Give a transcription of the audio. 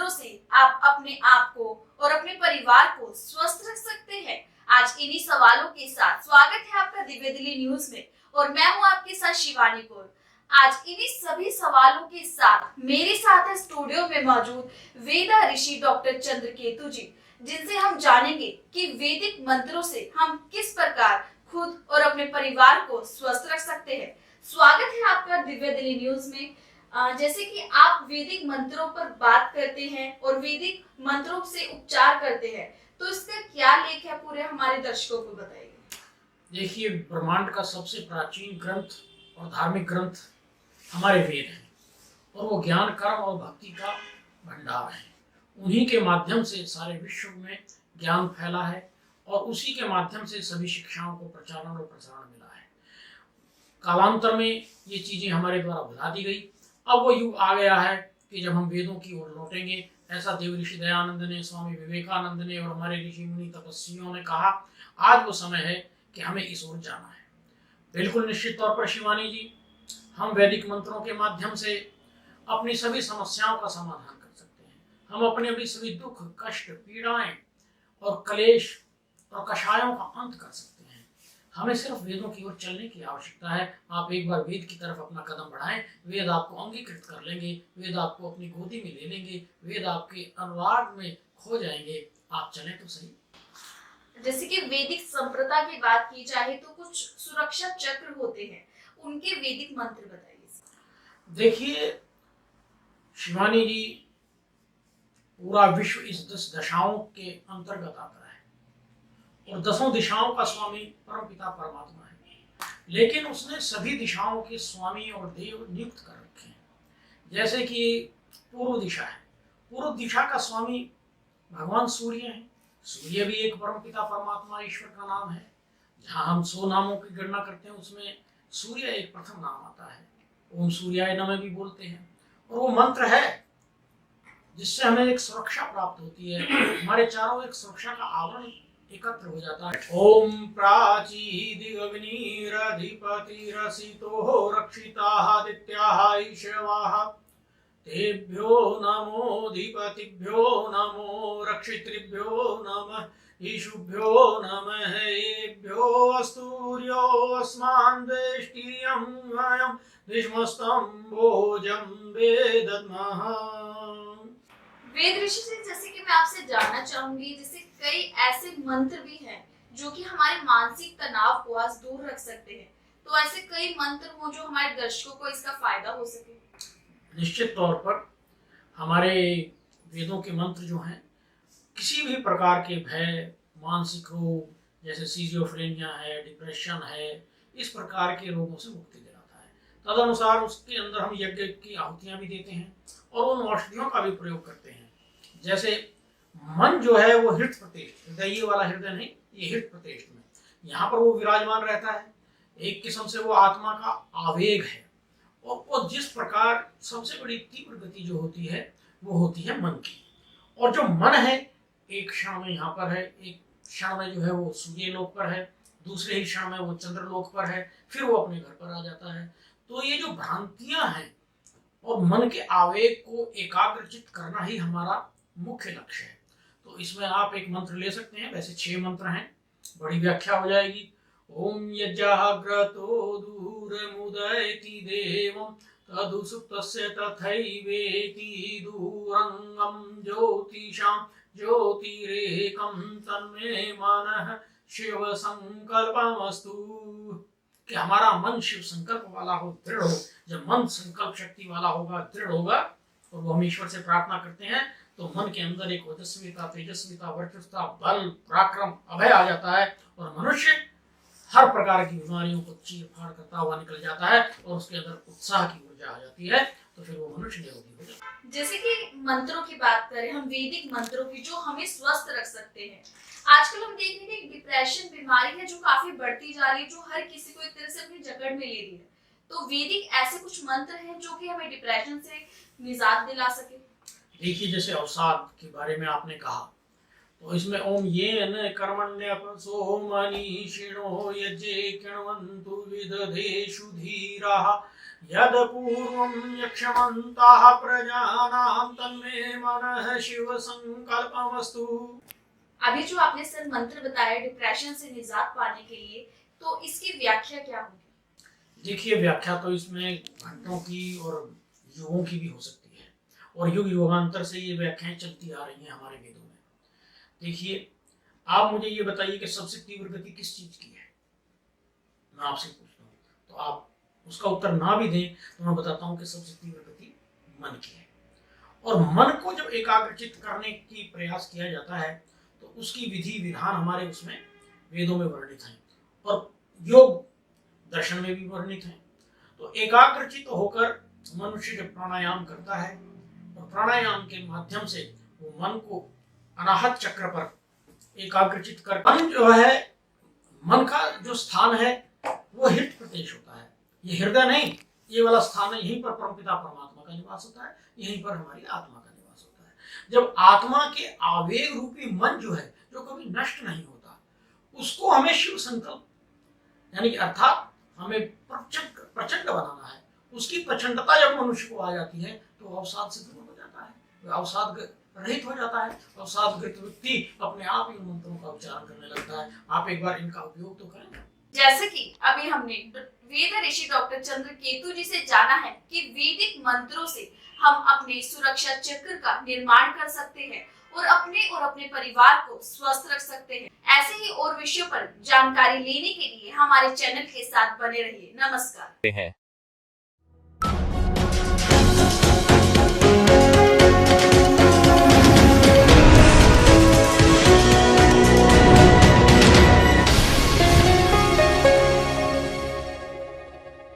मंत्रों से आप अपने आप को और अपने परिवार को स्वस्थ रख सकते हैं? आज इन्हीं सवालों के साथ स्वागत है आपका दिव्य दिल्ली न्यूज में और मैं हूं आपके साथ शिवानी कौर। आज इन्हीं सभी सवालों के साथ मेरे साथ है स्टूडियो में मौजूद वेदा ऋषि डॉक्टर चंद्रकेतु जी, जिनसे हम जानेंगे कि वैदिक मंत्रों से हम किस प्रकार खुद और अपने परिवार को स्वस्थ रख सकते हैं। स्वागत है आपका दिव्य दिल्ली न्यूज में। जैसे कि आप वैदिक मंत्रों पर बात करते हैं और वैदिक मंत्रों से उपचार करते हैं, तो इसका क्या लेख है, पूरे हमारे दर्शकों को बताइए। देखिए, ब्रह्मांड का सबसे प्राचीन ग्रंथ और धार्मिक ग्रंथ हमारे वेद हैं और वो ज्ञान, कर्म और भक्ति का भंडार है। उन्हीं के माध्यम से सारे विश्व में ज्ञान फैला है और उसी के माध्यम से सभी शिक्षाओं को प्रचारण और प्रसारण मिला है। कालांतर में ये चीजें हमारे द्वारा भुला दी गई। अब वो युग आ गया है कि जब हम वेदों की ओर लौटेंगे। ऐसा देव ऋषि दयानंद ने, स्वामी विवेकानंद ने और हमारे ऋषि मुनि तपस्वियों ने कहा। आज वो समय है कि हमें इस ओर जाना है। बिल्कुल निश्चित तौर पर शिवानी जी, हम वैदिक मंत्रों के माध्यम से अपनी सभी समस्याओं का समाधान कर सकते हैं। हम अपने भी सभी दुख, कष्ट, पीड़ाएं और कलेश और कषायों का अंत कर सकते हैं। हमें सिर्फ वेदों की ओर चलने की आवश्यकता है। आप एक बार वेद की तरफ अपना कदम बढ़ाएं, वेद आपको अंगीकृत कर लेंगे, वेद आपको अपनी गोदी में ले लेंगे, वेद आपके अनुराग में खो जाएंगे। आप चलें तो सही। जैसे कि वैदिक संप्रदाय की बात की जाए तो कुछ सुरक्षा चक्र होते हैं, उनके वैदिक मंत्र बताइए। देखिए शिवानी जी, पूरा विश्व इस 10 दशाओं के अंतर्गत आता है और 10 दिशाओं का स्वामी परमपिता परमात्मा है, लेकिन उसने सभी दिशाओं के स्वामी और देव नियुक्त कर रखे हैं। जैसे कि पूर्व दिशा है, पूर्व दिशा का स्वामी भगवान सूर्य है। सूर्य भी एक परमपिता परमात्मा ईश्वर का नाम है। जहाँ हम 100 नामों की गणना करते हैं उसमें सूर्य एक प्रथम नाम आता है। ओम सूर्याय नमः भी बोलते हैं और वो मंत्र है जिससे हमें एक सुरक्षा प्राप्त होती है। हमारे चारों एक सुरक्षा का आवरण एकत्र हो जाता है। ओम प्राचीदिगग्निरधिपतिरसितो रक्षितादित्याः ईशवाः तेभ्यो नमोधिपतिभ्यो नमो रक्षितृभ्यो नमः ईशुभ्यो नमः येभ्यो अस्तूर्यो अस्मान् वेष्टियं वयं विष्मस्तं भोजं वेदद्मः। वेद ऋषि से जैसे कि मैं आपसे जानना चाहूंगी, जैसे कई ऐसे मंत्र भी हैं जो कि हमारे मानसिक तनाव को आज दूर रख सकते हैं, तो ऐसे कई मंत्र हो जो हमारे दर्शकों को इसका फायदा हो सके। निश्चित तौर पर हमारे वेदों के मंत्र जो हैं किसी भी प्रकार के भय, मानसिक रोग जैसे सीजियोफ्रेनिया है, डिप्रेशन है, इस प्रकार के रोगों से मुक्ति दिलाता है। तदनुसार उसके अंदर हम यज्ञ की आहुतियां भी देते हैं और उन औषधियों का भी प्रयोग करते हैं। जैसे मन जो है वो हृत प्रतिष्ठ, हृदय वाला हृदय नहीं, ये हृत प्रतिष्ठ में यहाँ पर वो विराजमान रहता है। एक किस्म से वो आत्मा का आवेग है और वो जिस प्रकार सबसे बड़ी तीव्र गति जो होती है वो होती है मन की। और जो मन है एक क्षण में यहाँ पर है, एक क्षण में जो है वो सूर्य लोक पर है, दूसरे ही क्षण में वो चंद्र लोक पर है, फिर वो अपने घर पर आ जाता है। तो ये जो भ्रांतियां हैं और मन के आवेग को एकाग्रचित करना ही हमारा मुख्य लक्ष्य है। तो इसमें आप एक मंत्र ले सकते हैं। वैसे 6 मंत्र हैं, बड़ी व्याख्या हो जाएगी। ओम यज्जाग्रतो दूरमुदयति देवं तदुसुप्तस्य तथैवेति दूरंगं ज्योतिषां ज्योतिरेकं तन्मे मनः शिव संकल्पमस्तु। कि हमारा मन शिव संकल्प वाला हो, दृढ़ हो। जब मन संकल्प शक्ति वाला होगा, दृढ़ होगा और वो हम ईश्वर से प्रार्थना करते हैं तो मन के अंदर एक ओजस्विता, तेजस्विता, वर्चस्वता, बल, पराक्रम, अभय आ जाता है और मनुष्य हर प्रकार की बीमारियों को चीर फाड़ करता हुआ निकल जाता है और उसके अंदर उत्साह की ऊर्जा आ जाती है, तो फिर वो मनुष्य निरोगी हो जाता है। जैसे कि मंत्रों की बात करें, हम वैदिक मंत्रों की जो हमें स्वस्थ रख सकते हैं। आजकल हम देख रहे हैं डिप्रेशन बीमारी है जो काफी बढ़ती जा रही है, जो हर किसी को एक तरह से अपनी जकड़ में ले रही है। तो वैदिक ऐसे कुछ मंत्र हैं जो कि हमें डिप्रेशन से निजात दिला सके। देखिए, जैसे अवसाद के बारे में आपने कहा, तो इसमें ओम येन कर्मण्यपसो मनीषिणो यज्ञे कृण्वन्तु विदधेषु धीराः यद पूर्वं यक्षमन्ताः प्रजानां तन्मे मनः शिव संकल्पमस्तु। अभी जो आपने सर मंत्र बताया डिप्रेशन से निजात पाने के लिए, तो इसकी व्याख्या क्या होगी? देखिए, व्याख्या तो इसमें घंटों की और युगों की भी हो सकती है, और युग युगांतर से ये व्याख्याएं चलती आ रही हैं हमारे वेदों में। देखिए, आप मुझे ये बताइए कि सबसे तीव्र गति किस चीज की है? मैं आपसे पूछता हूँ, तो आप उसका उत्तर ना भी दें तो मैं बताता हूँ कि सबसे तीव्र गति मन की है। और मन को जब एकाग्रचित करने की प्रयास किया जाता है तो उसकी विधि विधान हमारे उसमें वेदों में वर्णित हैं और योग दर्शन में भी वर्णित हैं। तो एकाग्रचित होकर मनुष्य जब प्राणायाम करता है और प्राणायाम के माध्यम से वो मन को अनाहत चक्र पर एकाग्रचित कर, मन जो है, मन का जो स्थान है वो हृदय प्रदेश होता है। ये हृदय नहीं, ये वाला स्थान है, यहीं पर परमपिता परमात्मा का निवास होता है, यहीं पर हमारी आत्मा का निवास होता है। जब आत्मा के आवेग रूपी मन जो है, जो कभी नष्ट नहीं होता, उसको हमें शिव संकल्प यानी कि अर्थात हमें प्रचंड बनाना है। उसकी प्रचंडता जब मनुष्य को आ जाती है तो अवसाद से दूर हो जाता है, वह अवसाद रहित हो जाता है। अवसादग्रस्त व्यक्ति अपने आप इन मंत्रों का उच्चारण करने लगता है। आप एक बार इनका उपयोग तो करें। जैसे कि अभी हमने वेद ऋषि डॉक्टर चंद्रकेतु जी से जाना है कि वैदिक मंत्रों से हम अपने सुरक्षा चक्र का निर्माण कर सकते हैं और अपने परिवार को स्वस्थ रख सकते हैं। ऐसे ही और विषयों पर जानकारी लेने के लिए हमारे चैनल के साथ बने रहिए। नमस्कार।